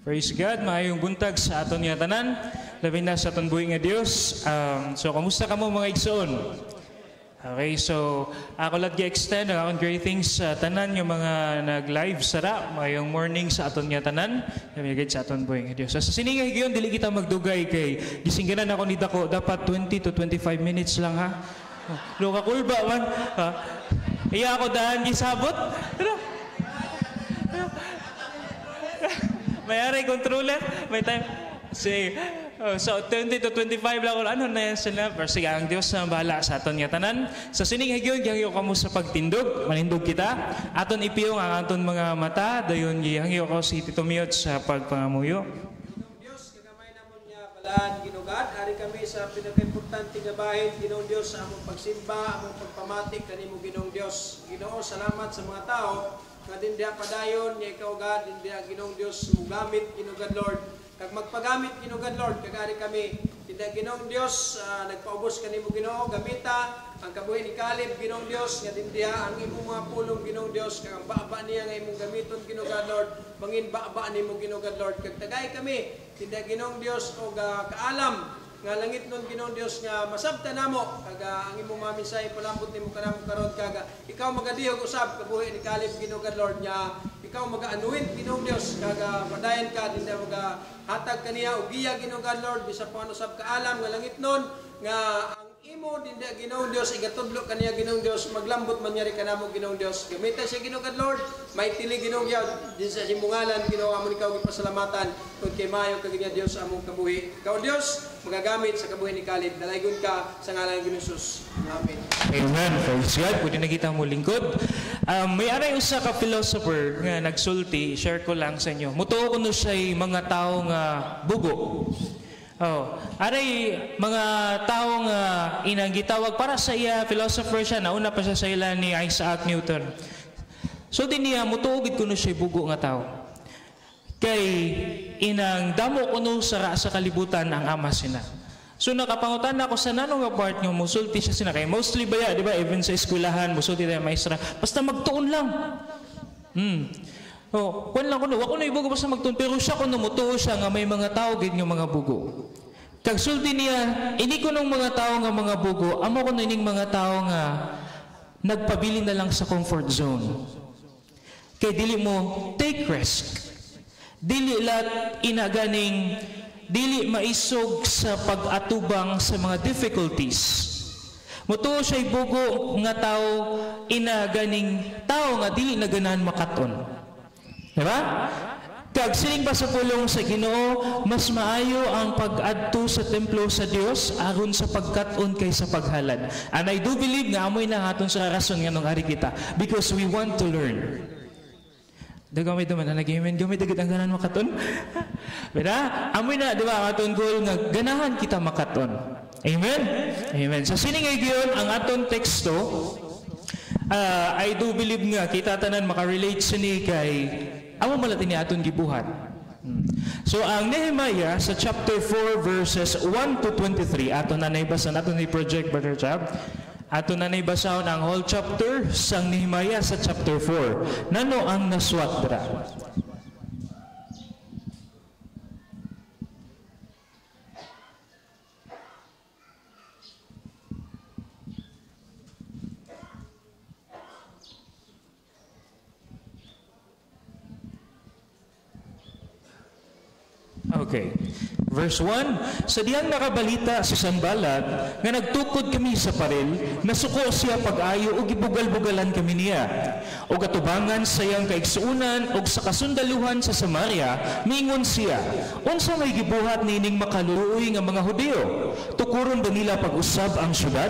Praise God, maayong buntag sa aton nga tanan, labi na sa aton buhi nga Dios. So kamusta ka mo mga igsoon? Okay, so ako lang gi-extend ang akong greetings sa tanan yung mga nag-live sara, maayong morning sa aton nga tanan, labi sa aton buhi nga Dios. So, sa siningay giyon dili kita magdugay kay gisingganan ako ni dako dapat 20 to 25 minutes lang ha. Lo ka kulba man. Ha? Iya ako daan gisabot. May aray controller, may time. Sige. So 20 to 25 lang ano na yan sila. Pero sige, ang Diyos na bahala sa aton nga tanan. Sa sining higyon, gihangyo kamo sa pagtindog, manindog kita. Aton ipiyong ang aton mga mata, dayon gihangyo ko si Tito Miot sa pagpangamuyo. Diyos, kagamay namon niya balaan ginugad. Ari kami sa pinaka-importante nga bahin, Ginoong Diyos, sa among pagsimba, among pagpamatik, kanimo Ginoong Diyos. Ginoo, salamat sa mga tao nga din diya padayon niya ikaw God, din diya Ginoong Diyos mugamit Ginugad Lord. Kag magpagamit Ginugad Lord, kagari kami din diya Ginoong Diyos, nagpaubos kanimo Ginoo, gamita ang kabuhi ni Caleb Ginoong Diyos, nga din diya ang imong mga pulong Ginoong Diyos, kag ang baba niya nga imong gamiton Ginugad Lord, bangin baba nimo Ginugad Lord, kag tagay kami din diya Ginoong Diyos o kaalam nga langit nun Ginoong Diyos nga masabta namo kaga ang imong mamisay palambot nimo kanamo karon kaga ikaw magadihog usab kabuhi ni Caleb Ginugad Lord nya ikaw magaanuhin Ginoong Diyos kaga padayon ka din maga hatag kaniya og giya Ginugad Lord bisa pa usab kaalam nga langit nun nga ang imo din Ginoong Diyos igatudlo kaniya Ginoong Diyos maglambot man nyari kanamo Ginoong Diyos gamita siya Ginugad Lord may tili Ginoong Diyos din sa simbungalan Ginoo amon ikaw gipasalamatan kun kay maayo kag Diyos among kabuhi ikaw Diyos magagamit sa kabuhi ni Caleb dalaygon ka sa ngalan ni Jesus amen. Amen. Praise God. Pwede na kita mo lingkod. May aray usa ka philosopher nga nagsulti, share ko lang sa inyo. Mutuo ko no siya'y mga tao nga bugo. Aray mga tao nga inang gitawag para sa iya philosopher siya, nauna pa siya sa ila ni Isaac Newton. So din niya, mutuogid ko no siya'y bugo nga tao. Kay inang damo ko no sa kalibutan ang ama sina. So nakapangutan ako sa nanong nga part nga musulti siya sina kay mostly baya, di ba? Even sa eskwelahan, musulti tayo maestra. Basta magtuon lang. Kung lang kuno, wako na ibugo basta magtuon. Pero siya kuno mutuo siya nga may mga tao gid nga mga bugo. Kag sulti niya, ini ko nung mga tao nga mga bugo, amo ko ining mga tao nga nagpabili na lang sa comfort zone. Kay dili mo take risk. Dili lat inaganing dili maisog sa pag-atubang sa mga difficulties. Mutuo siya'y bugo nga tao inaganing tao nga dili na ganahan makaton. Diba? Kag siling pa sa pulong sa Ginoo, mas maayo ang pag-adto sa templo sa Dios aron sa pagkat-on kaysa paghalad. And I do believe nga amoy na aton sa rason nga nung ari kita because we want to learn. Dagamay naman na nag-amen, gamay dagit ang ganahan makaton. Beda, amoy na, di ba, aton goal nga ganahan kita makaton. Amen? Amen. Sa siningay giyon ang aton teksto, I do believe nga kita tanan makarelate sini kay amo malatin ni aton gibuhat. So ang Nehemiah sa chapter 4 verses 1 to 23 aton na naibasa naton ni Project Brother Chab. Aton na naibasa ang whole chapter sang Nehemiah sa chapter 4. Nano ang naswat dra? Okay. Verse 1, sa diyang nakabalita si Sanballat nga nagtukod kami sa paril, nasuko siya pag-ayo o gibugal-bugalan kami niya. O katubangan sa iyang kaigsuunan o sa kasundaluhan sa Samaria, mingon siya, unsa may gibuhat nining makaluoy nga mga Hudyo? Tukuron ba nila pag-usab ang syudad?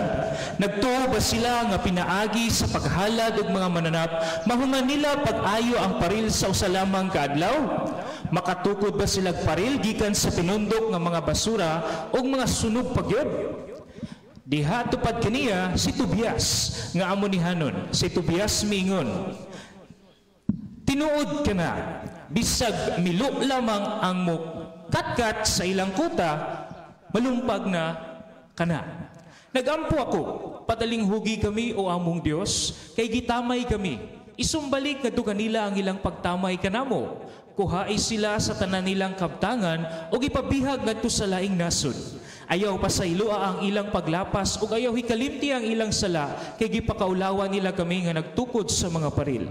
Nagtuo ba sila nga pinaagi sa paghalad og mga mananap, mahuman nila pag-ayo ang paril sa usa lamang kaadlaw? Makatukod ba sila paril gikan sa pinundok ng mga basura o mga sunog pagyod? Diha tupad kaniya si Tobias nga amo ni Hanon. Si Tobias mingon, tinuod ka na, bisag milo lamang ang mo katkat sa ilang kuta, malumpag na kana. Nagampo ako, padaling hugi kami o among Dios, kay gitamay kami. Isumbalik nga kanila ang ilang pagtamay kanamo. Kuhaay sila sa tanan nilang kabtangan o ipabihag ngadto sa laing nasod. Ayaw pasaylua ang ilang paglapas ug ayaw hikalimti ang ilang sala kay gipakaulawan nila kami nga nagtukod sa mga paril.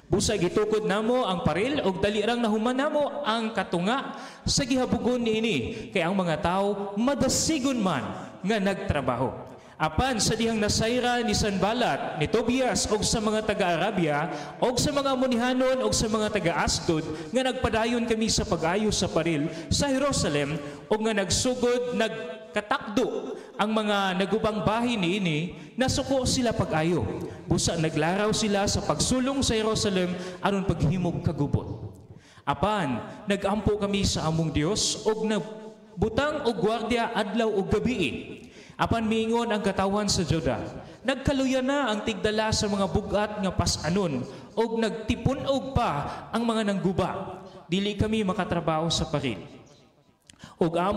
Busa gitukod namo ang paril ug dali rang nahuman namo ang katunga sa gihabugon niini kay ang mga tawo madasigon man nga nagtrabaho. Apan sa dihang nasayra ni Sanballat, ni Tobias og sa mga taga-Arabia og sa mga Amonihanon og sa mga taga-Asdod nga nagpadayon kami sa pag-ayo sa paril sa Jerusalem og nga nagsugod nagkatakdo ang mga nagubang bahin niini nasuko sila pag-ayo. Busa naglaraw sila sa pagsulong sa Jerusalem aron paghimog kagubot. Apan nagampo kami sa among Dios og nagbutang og gwardiya adlaw ug gabi. Apan miingon ang katawan sa Juda, nagkaluya na ang tigdala sa mga bugat nga pasanon og nagtipunog pa ang mga nangguba. Dili kami makatrabaho sa paril. Og ang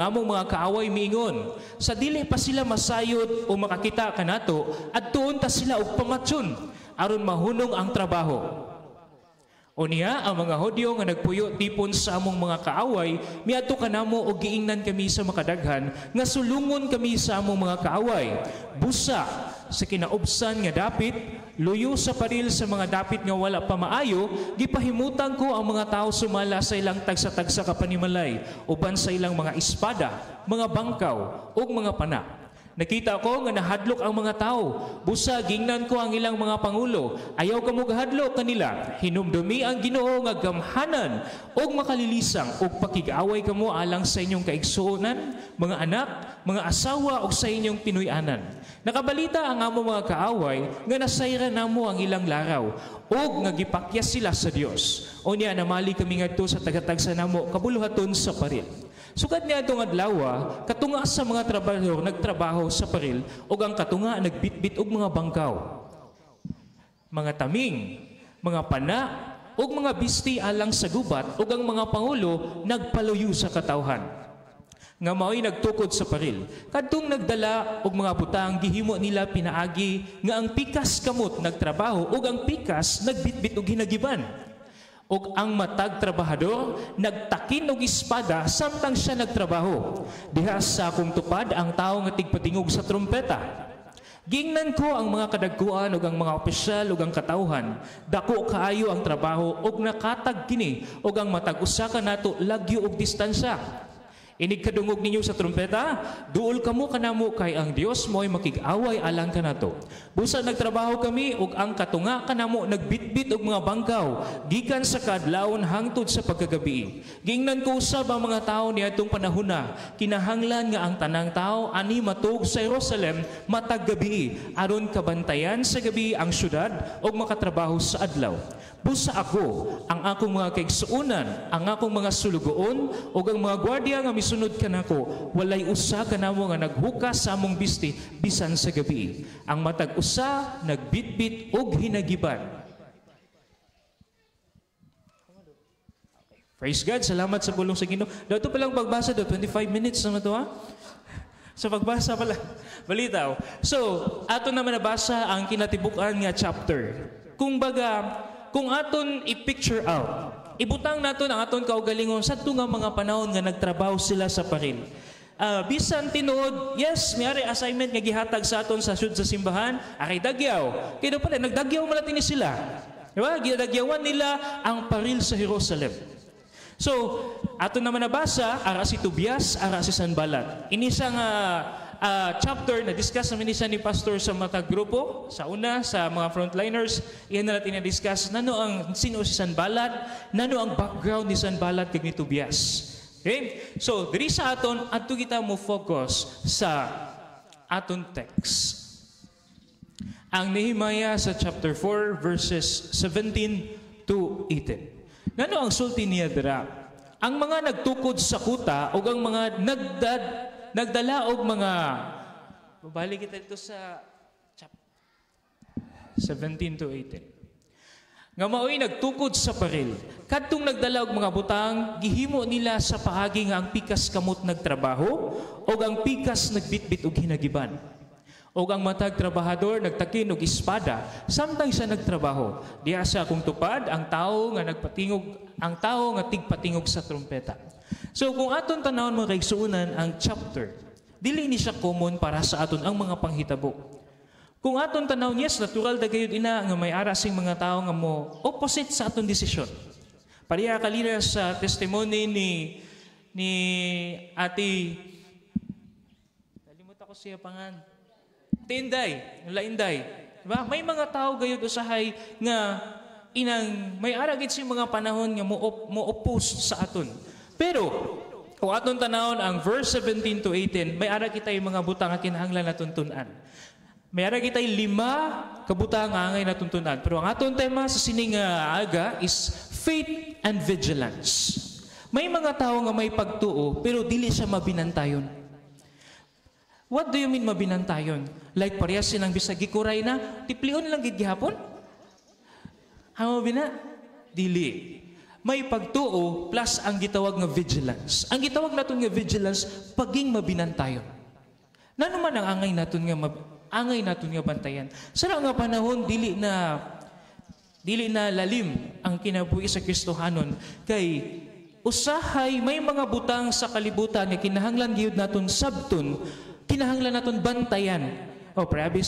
among mga kaaway miingon, sa dili pa sila masayod o makakita kanato at tuon ta sila og pamatyon aron mahunong ang trabaho. O niya, ang mga Hudyo nga nagpuyo tipon sa among mga kaaway, miadto kanamo og giingnan kami sa makadaghan, nga sulungon kami sa among mga kaaway. Busa sa kinaubsan nga dapit, luyo sa paril sa mga dapit nga wala pa maayo, gipahimutan ko ang mga tao sumala sa ilang tagsa-tagsa kapanimalay, uban sa ilang mga espada, mga bangkaw, ug mga pana. Nakita ko nga nahadlok ang mga tao. Busa, gingnan ko ang ilang mga pangulo. Ayaw ka mo gahadlok kanila. Hinumdumi ang Ginoo nga gamhanan og makalilisang og pakig-away ka mo alang sa inyong kaigsuonan, mga anak, mga asawa og sa inyong pinuy-anan. Nakabalita ang among mga kaaway nga nasayra namo ang ilang laraw og nga gipakyas sila sa Dios. O niya namali kami ngadto sa tagatagsa namo kabuluhaton sa paril. Sugad niya itong adlaw, katunga sa mga trabahador nagtrabaho sa paril o ang katunga nagbitbit og mga bangkaw, mga taming, mga pana, o mga bisti alang sa gubat o ang mga pangulo nagpaluyo sa katawhan. Nga mao'y nagtukod sa paril. Kadtong nagdala og mga butang, gihimo nila pinaagi nga ang pikas kamot nagtrabaho o ang pikas nagbitbit og hinagiban. Og ang matag trabahador nagtakin og espada samtang siya nagtrabaho. Diha sa akong tupad ang tao nga tigpatingog sa trompeta. Gingnan ko ang mga kadagkuan ug ang mga opisyal ug ang katawhan. Dako kaayo ang trabaho ug nakatag kini ug ang matag usa kanato lagyo og distansya. Inig kadungog ninyo sa trompeta, duol kamo kanamo kay ang Dios mo'y makig-away alang kanato. Busa nagtrabaho kami ug ang katunga kanamo nagbitbit og mga bangkaw gikan sa kadlawon hangtod sa pagkagabi. Gingnan ko usab ang mga tawo niadtong panahona, kinahanglan nga ang tanang tawo ani matug sa Jerusalem matag gabi aron kabantayan sa gabi ang syudad ug makatrabaho sa adlaw. Busa ako, ang akong mga kaigsuonan, ang akong mga sulugoon, o ang mga gwardiya nga misunod kanako, walay usa kanamo nga naghukas sa among bisti, bisan sa gabi. Ang matag usa, nagbitbit og hinagiban. Praise God, salamat sa pulong sa Ginoo. Dato palang pagbasa do 25 minutes naman to, ha? Sa pagbasa pala, balitaw. So, ato naman nabasa ang kinatibukan nga chapter. Kung aton i-picture out, ibutang naton ang aton kaugalingon sa nga mga panahon nga nagtrabaho sila sa paril. Bisan tinuod, yes, may assignment nga gihatag sa aton sa syud sa simbahan, aray dagyaw. Kaya pala, nagdagyaw malatin sila. Diba? Ginadagyawan nila ang paril sa Jerusalem. So, aton naman nabasa, ara si Tobias, ara si Sanballat. Inisang chapter na discuss namin isa ni pastor sa mga grupo sa una sa mga frontliners. Iyan na natin na-discuss sino si Sanballat, nano ang background ni Sanballat kag ni Tobias. Okay? So diri sa aton adto kita mo focus sa aton text. Ang Nehemiah sa chapter 4 verses 17 to 18. Nano ang sulti niya dira? Ang mga nagtukod sa kuta o ang mga nagdala og mga babalik kita dito sa 17 to 18. Nga mao'y nagtukod sa paril. Kadtong nagdala og mga butang, gihimo nila sa paagi nga ang pikas kamot nagtrabaho o ang pikas nagbitbit og hinagiban. O ang matag trabahador nagtakin og espada, samtang siya nagtrabaho. Diya siya kung tupad ang tao nga tigpatingog sa trumpeta. So kung aton tanawon mga kaigsuonan ang chapter, dili ni siya common para sa aton ang mga panghitabo. Kung aton tanawon, yes, natural da gayud ina nga may ara sing mga tao nga mo opposite sa aton desisyon. Pareha kalina sa testimony ni Ate, kalimutan ko siya pangan, Lainday. Diba? May mga tao gayud usahay nga inang may aragit si mga panahon nga mo oppose sa aton. Pero kung aton tanawon ang verse 17 to 18, may ara kitay mga butang nga kinahanglan naton tun-an. May ara kitay 5 kabutang nga angay naton tun-an. Pero ang aton tema sa sining aga is faith and vigilance. May mga tao nga may pagtuo pero dili siya mabinantayon. What do you mean mabinantayon? Like parehas silang bisag gikuray na, tiplion lang gid gihapon? Hamo bina? Dili. May pagtuo plus ang gitawag nga vigilance. Ang gitawag naton nga vigilance paging mabinantayon. Nano man ang angay naton nga bantayan. Sa nga panahon dili na lalim ang kinabuhi sa Kristohanon kay usahay may mga butang sa kalibutan nga kinahanglan gyud naton sabton, kinahanglan naton bantayan. Grabe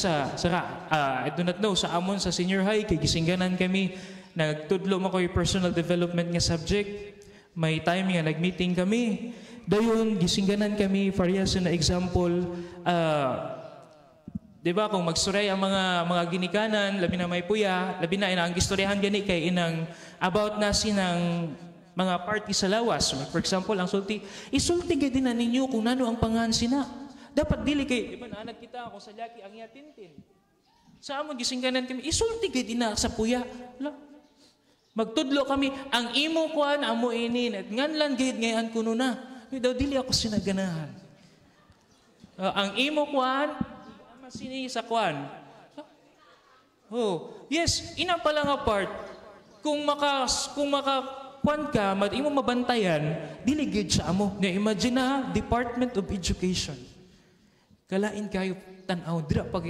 I do not know, sa amon sa senior high, kay gisingganan kami, nagtudlo mo ko yung personal development nga subject, may time nga nag-meeting kami, dayon gisingganan kami, parehas na example, diba kung magsuray ang mga ginikanan, labi na may puya, labi na ang gistoryahan gani kay inang about na sinang mga party sa lawas. For example, ang isulti gadi na ninyo kung nano ang pangan sina. Dapat dili kay, di ba naanak kita ako sa laki ang yatintin. Sa amon gisingganan kami, isulti gid na sa puya. Magtudlo kami, ang imo kuan amo inin at nganlan gid ngayon kuno na. Daw dili ako sinaganahan. Ang imo kuan ama sini sa kuan. Yes, ina pala nga part. Kung maka kuan ka, imo mabantayan, dili gid sa amo. Imagine na Department of Education. Kalain kayo tanaw dira pag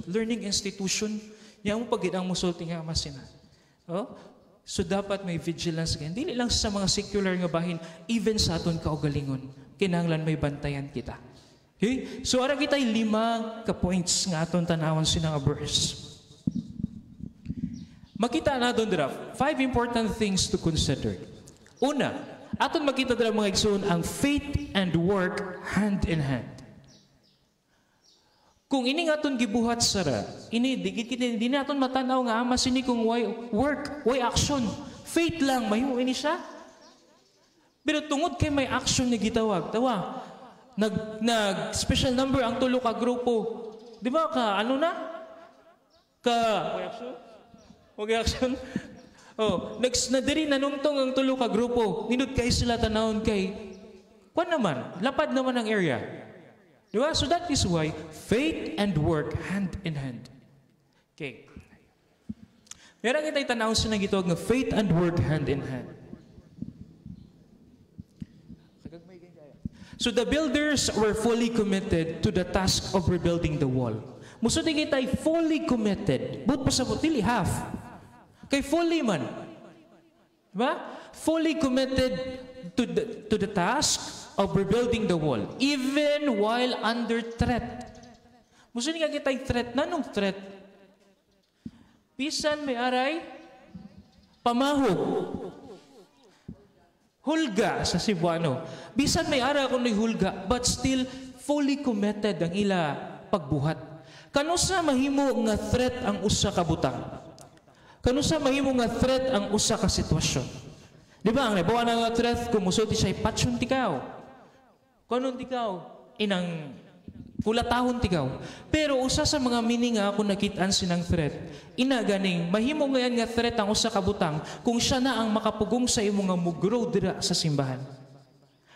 learning institution nya mo pagid ang musulti nga masina. So dapat may vigilance kayo. Dili lang sa mga secular nga bahin, even sa aton kaugalingon kinahanglan may bantayan kita. Okay? So ara kitay 5 ka points nga aton tanawon sina nga verse. Makita na doon dira 5 important things to consider. Una, aton makita dira mga igsoon ang faith and work hand in hand. Kung ini nga aton gibuhat sara, di naton matanaw nga ama sini kung why work, why action. Faith lang, mahimo ini siya. Pero tungod kay may action ni gitawag, nag-special number ang tulo ka grupo. Di ba why action? Nadiri nanumtong ang tulo ka grupo. Nindot kay sila tanawon kay, kwan naman, lapad naman ang area. Diba? So that is why faith and work hand in hand. Okay. Meron kita'y tanawin sa nagitawag na faith and work hand in hand. So the builders were fully committed to the task of rebuilding the wall. Musudi kita'y fully committed. But pa sa butili, half. Kay fully man. Diba? Fully committed to the task of rebuilding the wall, even while under threat. Musunin nga kita'y threat. Nanong threat? Pisan may aray, pamahog, hulga sa Cebuano. Bisan may aray kung may hulga, but still fully committed ang ila pagbuhat. Kanusa mahimo nga threat ang usa ka butang? Kanusa mahimo nga threat ang usa ka sitwasyon? Di ba, ang nabawa na nga threat, kung musulti siya'y patsyon tikaw. Kanon tikaw, inang kulatahon tikaw. Pero usa sa mga meaning nga ako nakitaan sinang threat, ina ganing, mahimo ngayon nga threat ang usa ka butang kung siya na ang makapugong sa imo nga mugrow dira sa simbahan.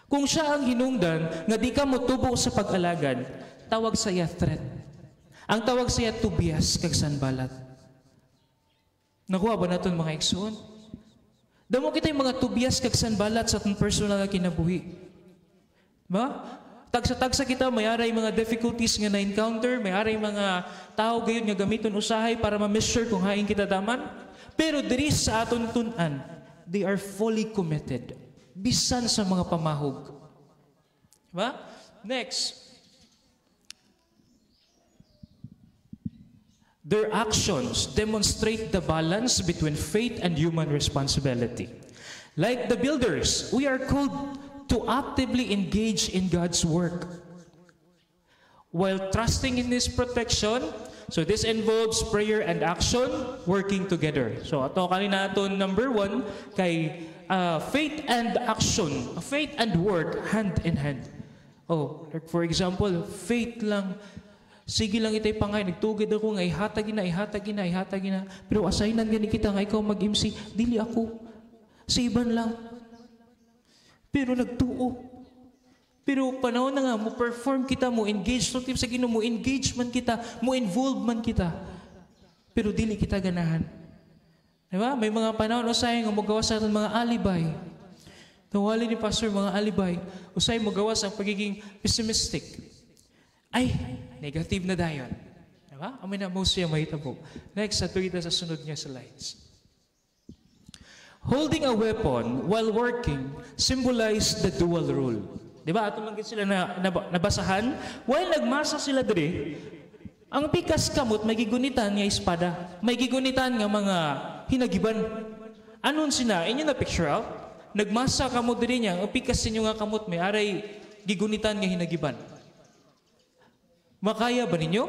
Kung siya ang hinungdan, nga di ka motubo sa pag-alagad, tawag sa iya threat. Ang tawag sa iya tubias kag sanbalat. Nakuha ba naton mga igsoon? Damo kita'y mga tubias kag sanbalat sa atong personal na kinabuhi. Ba? Tagsa-tagsa kita, may aray mga difficulties nga na-encounter, may aray mga tao gayon nga gamiton usahay para ma-measure kung hain kita daman. Pero diri sa aton tun-an, they are fully committed. Bisan sa mga pamahog. Diba? Next. Their actions demonstrate the balance between faith and human responsibility. Like the builders, we are called to actively engage in God's work while trusting in His protection. So this involves prayer and action working together. So ato kanina ato number 1 kay faith and action, faith and work hand in hand. Oh, like for example, faith lang. Sige lang itay pangay, nagtugid ako nga ihatag na. Pero assignan gani kita nga ikaw mag-MC, dili ako. Sa iban lang. Pero nagtuo. Pero panahon na nga, mo perform kita, mo engage. So, sa Ginoo, mo engage man kita, mo involve man kita. Pero dili kita ganahan. Diba? May mga panahon, usay nga magawa sa atin mga alibay. Tawali ni Pastor, mga alibay. Usay magawa sa pagiging pessimistic. Ay, negative na dayon. Diba? Amin na mo siya mahitabo. Next, ato kita sa sunod niya slides. Holding a weapon while working symbolize the dual rule. Diba? Ato man sila nabasahan. While nagmasa sila diri, ang pikas kamot may gigunitan nga espada. May gigunitan nga mga hinagiban. Anon sina? Inyo na picture out? Nagmasa kamot diri niya, ang pikas ninyo nga kamot may aray gigunitan nga hinagiban. Makaya ba ninyo?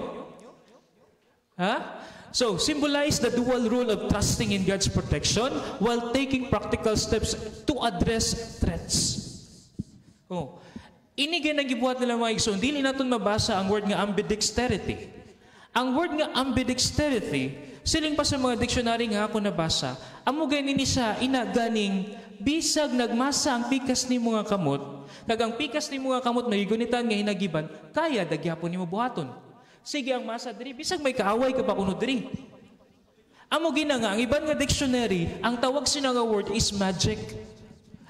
Ha? So, symbolize the dual role of trusting in God's protection while taking practical steps to address threats. Oh. Ini ginagibuhat nila mga igsoon. Dili natin mabasa ang word nga ambidexterity. Ang word nga ambidexterity, siling pa sa mga dictionary nga ako nabasa, amo ganin siya inaganing bisag nagmasa ang pikas ni mga kamot, kag ang pikas ni mga kamot magigunitan nga hinagiban, kaya dagyapon nimo buhaton. Sige ang masa diri, bisag may kaaway ka pa kuno diri. Amo gina nga ang iban nga dictionary, ang tawag sina nga word is magic.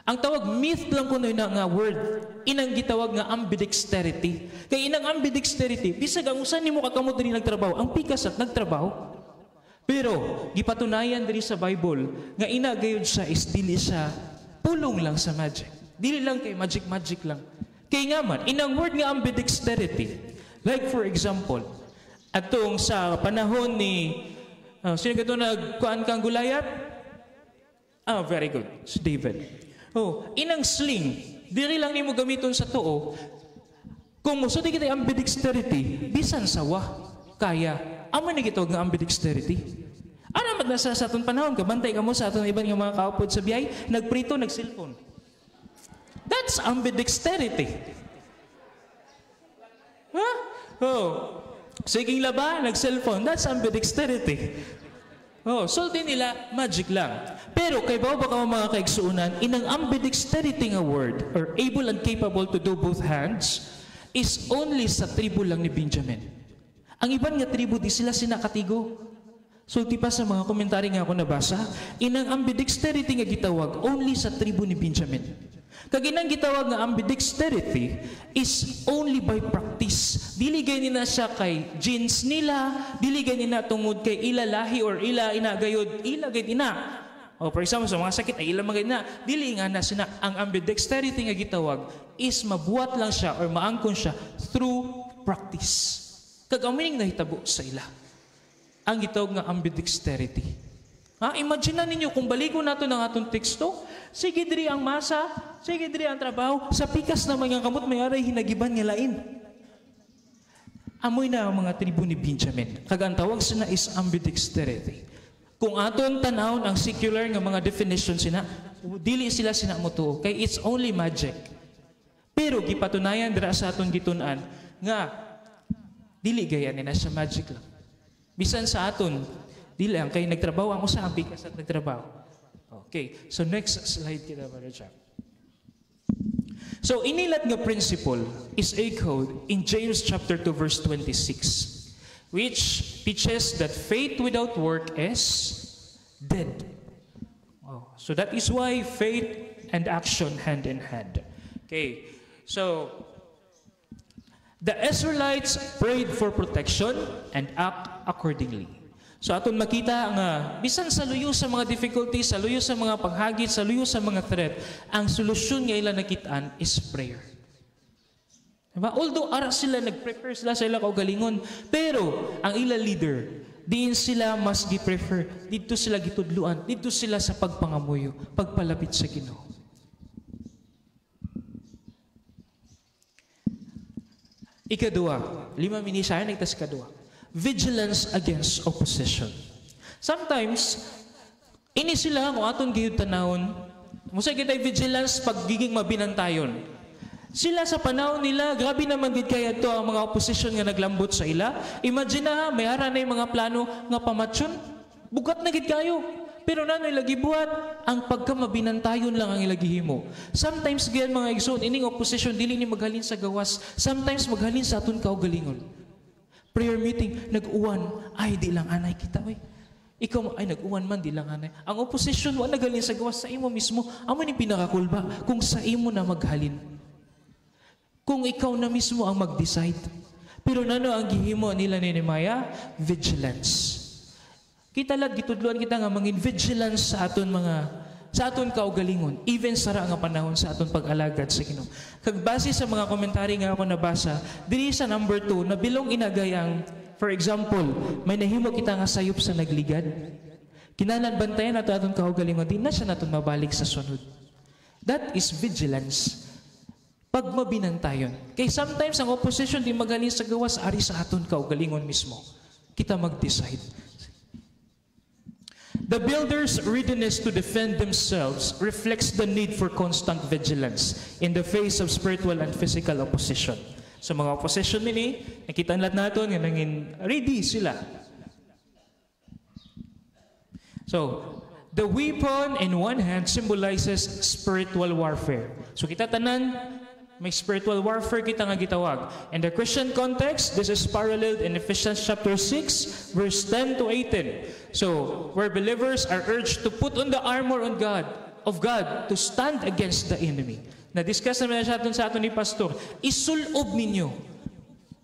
Ang tawag myth lang kuno na nga word, inang gitawag nga ambidexterity. Kay inang ambidexterity, bisag ang usan nimo kakamot diri nagtrabaho, ang pikas at nagtrabaho. Pero gipatunayan diri sa Bible nga ina gayud siya is dili siya pulong lang sa magic. Dili lang kay magic lang. Kay nga man, inang word nga ambidexterity. Like for example, atong sa panahon ni sino ka ito nagkuan kang Gulayat? Very good. Si David. Inang sling, dili lang nimo gamiton sa tuo. Kung musudi kita ambidexterity, bisan sawa, kaya. Amo na gitawag nga ambidexterity. Ano man nasa sa atong panahon, kabantay ka mo sa atong iban nga mga kaupod sa biyay, nagprito, nag-cellphone. That's ambidexterity. Huh? Siging laba, nag-cellphone. That's ambidexterity. Sulti nila, magic lang. Pero kay bawa ba ka mga kaigsuunan, inang ambidexterity nga word, or able and capable to do both hands, is only sa tribo lang ni Benjamin. Ang iban nga tribo, di sila sinakatigo. Sulti pa sa mga komentary nga ako nabasa, inang ambidexterity nga gitawag only sa tribo ni Benjamin. Kag inang gitawag nga ambidexterity is only by practice. Dili gani na siya kay genes nila, dili gani na tungod kay ilalahi or ila inagayod, ila gayud ina. For example, sa mga sakit ay ila magayod na, dili nga na sina ang ambidexterity nga gitawag is mabuhat lang siya or maangkon siya through practice. Kag ang meaning nahitabo sa ila. Ang gitawag nga ambidexterity. Imagine ninyo kung balikon nato ng atong teksto, sige diri ang masa, sige diri ang trabaho, sa pikas naman nga kamot may aray hinagiban nga lain. Amoy na ang mga tribo ni Benjamin. Kag ang tawag sina is ambidexterity. Kung aton tanawon ang secular nga mga definition sina, dili sila sina motuo kay it's only magic. Pero gipatunayan dira sa aton gitun-an nga dili gaya nila sa magic lang. Bisan sa aton, dili ang kay nagtrabaho ang usa ang pikas at nagtrabaho. Okay, so next slide kita Brother Jack. So inilat nga principle is echoed in James chapter 2 verse 26, which teaches that faith without work is dead. So that is why faith and action hand in hand. Okay, so The Israelites prayed for protection and act accordingly. So aton makita nga bisan sa luyo sa mga difficulties, sa luyo sa mga paghagit, sa luyo sa mga threat, ang solusyon nga ila nakitaan is prayer. Diba? Although ara sila nag-prepare sila sa ila kaugalingon, pero ang ila leader, diin sila mas gi-prefer, dito sila gitudluan, dito sila sa pagpangamuyo, pagpalapit sa Ginoo. Ikadua, 5 minisayan, nagtas kadua. Vigilance against opposition. Sometimes, ini sila kung aton gayud tanawon, musa kitay vigilance pagiging mabinantayon. Sila sa panahon nila, grabe naman gid kaya to ang mga opposition nga naglambot sa ila. Imagine na, may hara na yung mga plano nga pamatsyon. Bugat na gid kayo. Pero nanoy lagi buhat, ang pagkamabinantayon lang ang ilagihimo. Sometimes ganyan mga igsoon, ining opposition, dili ni maghalin sa gawas. Sometimes maghalin sa aton kaugalingon. Prayer meeting, nag-uwan, ay di lang anay kita, oy. Ikaw, ay nag-uwan man, di lang anay. Ang opposition, wala naghalin sa gawas sa imo mismo. Amo ni pinakakulba, kung sa imo na maghalin. Kung ikaw na mismo ang mag-decide. Pero nano ang gihimo nila ni Nehemiah? Vigilance. Kita lang gitudluan kita nga mangin vigilance sa aton kaugalingon, even sara nga panahon sa aton pag-alagad sa Ginoo. Kag base sa mga komentary nga ako nabasa, diri sa number 2 na bilong inagayang, for example, may nahimo kita nga sayop sa nagligad. Kinahanglan bantayan nato aton kaugalingon, di na siya naton mabalik sa sunod. That is vigilance. Pag mabinantayon. Kay sometimes ang opposition di magaling sa gawas ari sa aton kaugalingon mismo. Kita mag-decide. The builders' readiness to defend themselves reflects the need for constant vigilance in the face of spiritual and physical opposition. Sa mga opposition nini, nakita natin natin nga nangin ready sila. So, the weapon in one hand symbolizes spiritual warfare. So kita tanan, may spiritual warfare kita nga gitawag. In the Christian context, this is paralleled in Ephesians chapter 6, verse 10 to 18. So, where believers are urged to put on the armor of God to stand against the enemy. Na-discuss naman sa aton ni Pastor, isulob ninyo.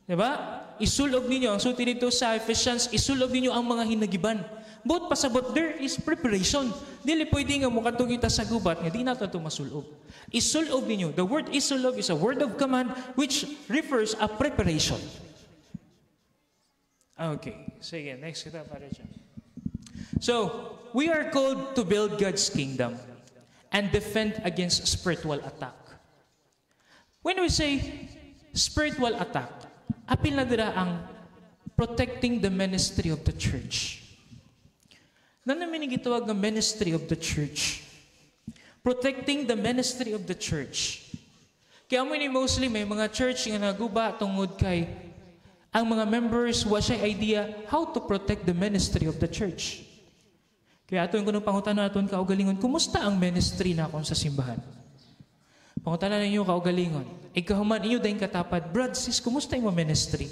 Diba? Isulob ninyo. Ang sulti dito sa Ephesians, isulob ninyo ang mga hinagiban. But pasabot, there is preparation. Dili pwede nga mukatong kita sa gubat nga di nato ito masulob. Isulob ninyo. The word isulob is a word of command which refers a preparation. Okay. Sige, next kita para dyan. So, we are called to build God's kingdom and defend against spiritual attack. When we say spiritual attack, apil na dira ang protecting the ministry of the church. Ano namin yung gitawag ng ministry of the church? Protecting the ministry of the church. Kaya mo ni mostly may mga church nga naguba tungod kay ang mga members wa siya idea how to protect the ministry of the church. Kaya ato yung kunong pangutanan natin kaugalingon, kumusta ang ministry na akong sa simbahan? Pangutanan ninyo kaugalingon, ikahuman inyo dahil katapad, Brad, sis, kumusta yung ministry?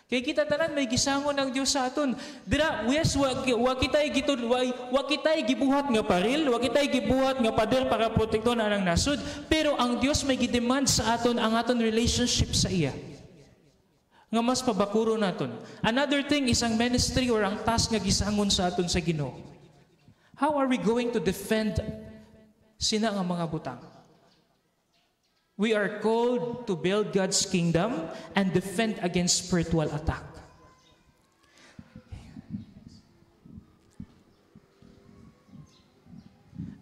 Kaya kita tanan may gisangon ng Dios sa aton. Dira, yes, wa kitay gibuhat nga paril, wa kitay gibuhat nga pader para protekton ang nasud, pero ang Dios may gidemand sa aton ang aton relationship sa iya. Nga mas pabakuro naton. Another thing is ang ministry or ang task nga gisangon sa aton sa Ginoo. How are we going to defend sina nga mga butang? We are called to build God's kingdom and defend against spiritual attack.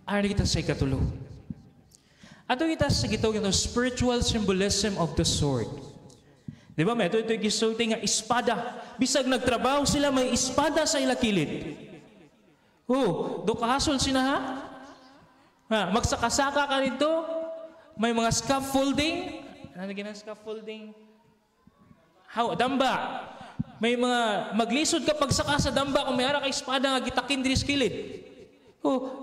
Ari kita sa ikatulo. Ato kita sa gitawag ng spiritual symbolism of the sword. Di ba? May ito gisulti nga espada. Bisag nagtrabaho sila, may espada sa ilakilid. Do kahasol sina ha? Magsakasaka ka nito. May mga scaffolding. Ano na scaffolding? Damba. May mga maglisod ka pagsaka sa damba kung may ara kay espada nga gitakin diri sa kilid.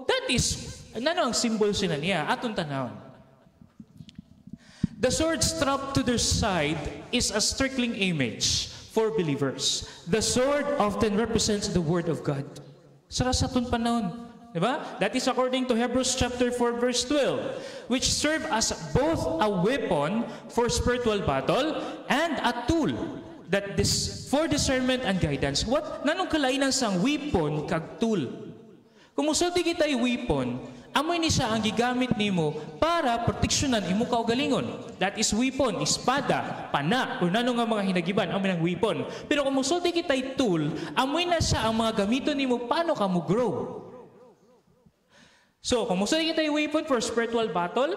That is, ano ang symbol sila niya? Atong tanawon. The sword strapped to their side is a strickling image for believers. The sword often represents the word of God. Sa atong panahon, Diba? That is according to Hebrews chapter 4 verse 12, which serve as both a weapon for spiritual battle and a tool that for discernment and guidance. What? Nanong kalainan sang weapon kag tool? Kung musulti kita yung weapon, amoy ni siya ang gigamit nimo para proteksyonan imo kaugalingon. That is weapon, espada, pana, o nanong nga mga hinagiban, amoy ng weapon. Pero kung musulti kita yung tool, amoy na siya ang mga gamiton nimo paano ka mo grow. So, kung musulti kita yung weapon for spiritual battle,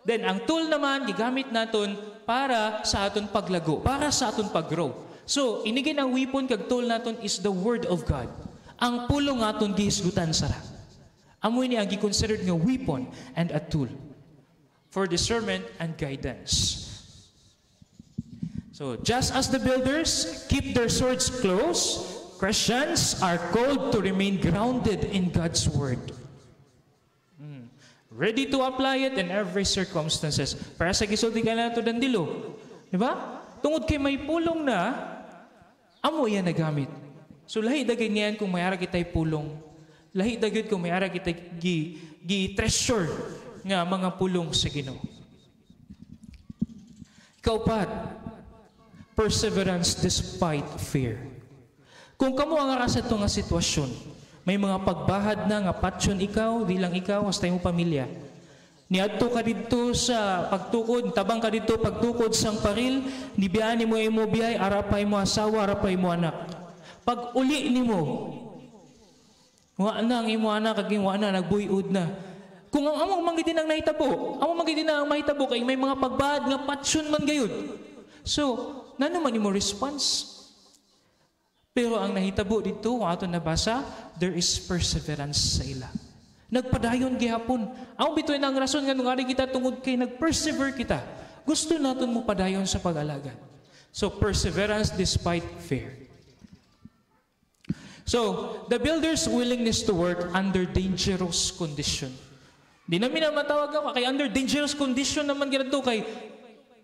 then ang tool naman, gigamit naton para sa aton paglago, para sa aton paggrow. So, inigin ang weapon kag tool naton is the Word of God. Ang pulong aton gihisgutan sara. Amoy ni ang gi-considered nga weapon and a tool for discernment and guidance. So, just as the builders keep their swords close, Christians are called to remain grounded in God's Word. Ready to apply it in every circumstances. Para sa gisulti ka na ito dandilo. Diba? Tungod kay may pulong na, amo yan nagamit. So lahi dagay niyan kung mayara kita'y pulong. Lahi dagay kung mayara kita'y gi-treasure nga mga pulong sa Ginoo. Kaupat, perseverance despite fear. Kung kamo ang ara sa ito nga sitwasyon, may mga pagbahad na nga patsyon ikaw, di lang ikaw, hasta mo pamilya. Niadto ka dito sa pagtukod, tabang ka dito pagtukod sang paril, nibiyaan mo imo biyay, arapay mo asawa, arapay mo anak. Pag uli nimo, wa na ang imo anak, kaging wa na, nagbuyod na. Kung ang among manggidin ang nahitabo, among manggidin ang mahitabo, kay may mga pagbahad nga patsyon man gayud. So, naman imo response? Pero ang nahitabo dito, kung ato nabasa, there is perseverance sa ila. Nagpadayon gihapon. Ang bitoy na ang rason nga nung ari kita tungod kay nag-persevere kita. Gusto natin mo padayon sa pag-alagad. So, perseverance despite fear. So, the builder's willingness to work under dangerous condition. Di namin na matawag ako, kay under dangerous condition naman ginadto kay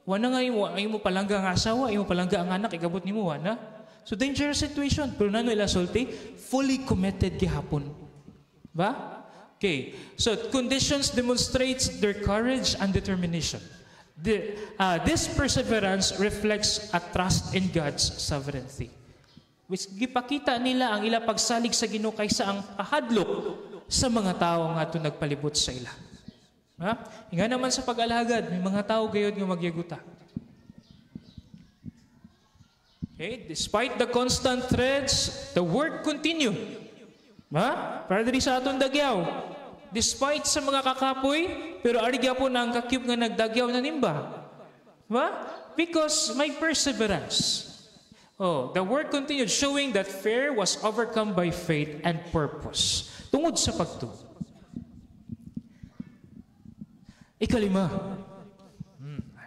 wala nga imo palangga ang asawa, imo palangga ang anak, ikabot ni mo, wala. So, dangerous situation. Pero nano ila sulti, fully committed gihapon. Ba? Okay. So, conditions demonstrates their courage and determination. This perseverance reflects a trust in God's sovereignty. Which gipakita nila ang ila pagsalig sa Ginoo kaysa ang pahadlok sa mga tao nga ito nagpalibot sa ila. Ha? Nga naman sa pag-alagad, may mga tao gayod nga magyaguta. Okay? Despite the constant threats, the work continue. Ha? Para diri sa atong dagyaw. Despite sa mga kakapoy, pero arigya po na ang kakyub nga nagdagyaw na nimba. Ha? Because may perseverance. Oh, the work continued, showing that fear was overcome by faith and purpose. Tungod sa pagtuo. Ikalima.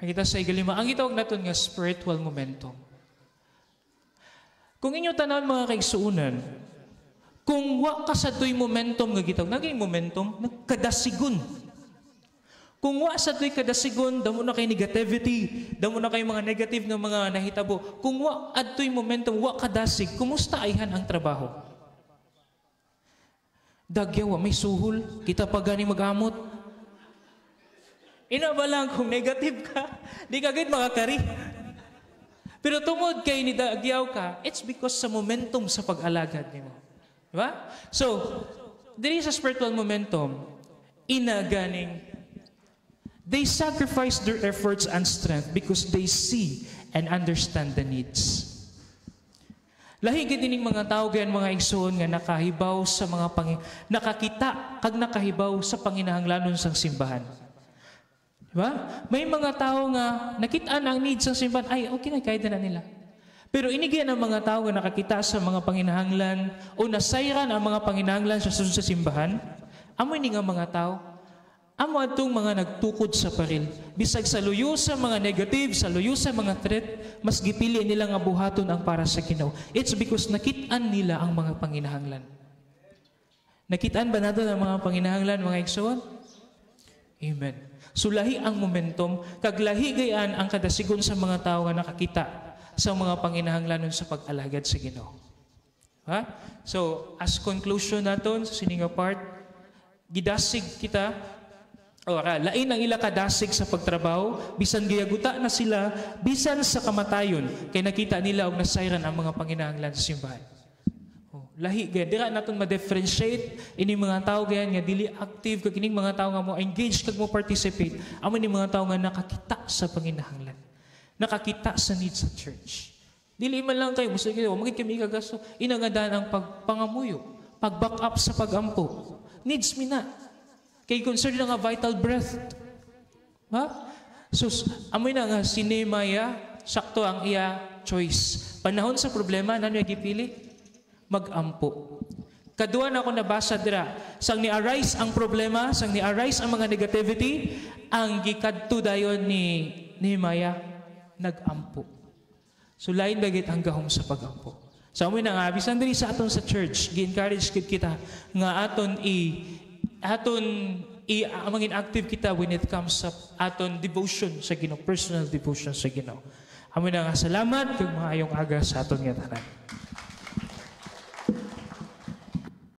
Kita sa ikalima. Ang itawag natin nga spiritual momentum. Kung inyo tanan mga kaigsuunan, kung wa ka sa tuy momentum nga gitawag, naging momentum, nagkadasigon. Kung wa sa tuy kadasigon, damo na kay negativity, damo na kay mga negative nga mga nahitabo. Kung wa at tuy momentum, wa kadasig, kumusta ayhan ang trabaho? Dagyaw, may suhol, kita pa gani magamot. Ina ba lang kung negative ka, di ka agad makakari. Pero tungod kay nidagyaw ka, it's because sa momentum sa pag-alagad nimo. Diba? So, there is a spiritual momentum, ganing, they sacrifice their efforts and strength because they see and understand the needs. Lahi gid ining mga tao gayan mga igsoon nga nakahibaw sa mga nakakita kag nakahibaw sa panginahanglanon sang simbahan. Diba? May mga tao nga nakita-an ang needs sang simbahan, ay okay na kahit na nila. Pero inigyan ang mga tao nga nakakita sa mga panginahanglan o nasayran ang mga panginahanglan sa susunod sa simbahan, amoy ni nga mga tao, amo atong mga nagtukod sa paril. Bisag sa luyo sa mga negative, sa luyo sa mga threat, mas gipili nila nga buhaton ang para sa Ginoo. It's because nakit-an nila ang mga panginahanglan. Nakit-an ba nato ang mga panginahanglan, mga igsoon? Amen. So lahi ang momentum, kag lahi gayan ang kadasigon sa mga tao nga nakakita sa mga panginahanglanon sa pag-alagad sa Ginoo. Ha? So, as conclusion naton sa sininga part, gidasig kita, o lain ang ila kadasig sa pagtrabaho, bisan giyaguta na sila, bisan sa kamatayon, kay nakita nila og nasayran ang mga panginahanglan sa simbahan. Lahi gaya, dira naton ma-differentiate ini mga tao gaya nga dili active kag ining mga tao nga mo engage kag mo participate, amo ni mga tao nga nakakita sa panginahanglan, nakakita sa needs sa church. Dili man lang kayo gusto kayo magit kami kagasto, inangadan ang pagpangamuyo, pag-back up sa pagampo. Needs mi na. Kay concern na nga vital breath. Ha? So, amoy na nga si Nehemiah, sakto ang iya choice. Panahon sa problema, nano yung gipili? Mag-ampo. Kaduan ako nabasa dira, sang ni-arise ang problema, sang ni-arise ang mga negativity, ang gikadto dayon ni Nehemiah, nag-ampo. So, lain bagit ang gahom sa pag-ampo. So, amoy na nga, bisan diri sa aton sa church, gi-encourage kita nga aton amangin active kita when it comes sa aton devotion sa Ginoo, personal devotion sa Ginoo. Amoy na nga salamat kag maayong aga sa aton nga tanan.